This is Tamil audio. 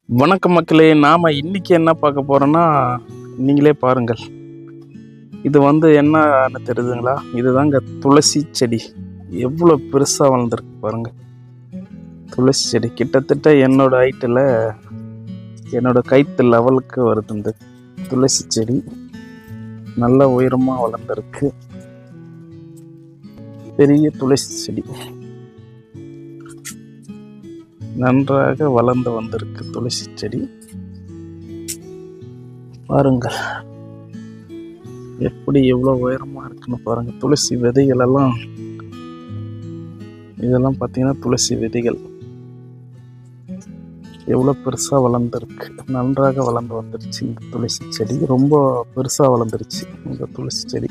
வணக்கம் மக்களே, நாம் இன்னைக்கு என்ன பார்க்க போகிறோன்னா நீங்களே பாருங்கள். இது என்னன்னு தெரியுதுங்களா? இதுதாங்க துளசி செடி. எவ்வளோ பெருசாக வளர்ந்துருக்கு பாருங்கள். துளசி செடி கிட்டத்தட்ட என்னோட ஹைட்டில், என்னோட கைத்து லெவலுக்கு வருது. இந்த துளசி செடி நல்ல உயரமாக வளர்ந்துருக்கு. பெரிய துளசி செடி நன்றாக வளர்ந்து வந்திருக்கு. துளசி செடி பாருங்கள் எப்படி எவ்வளோ உயரமாக இருக்குன்னு பாருங்கள். துளசி விதைகள் எல்லாம், இதெல்லாம் பார்த்தீங்கன்னா துளசி விதைகள் எவ்வளோ பெருசாக வளர்ந்துருக்கு. நன்றாக வளர்ந்து வந்துருச்சு. இந்த துளசி செடி ரொம்ப பெருசாக வளர்ந்துருச்சு. இந்த துளசி செடி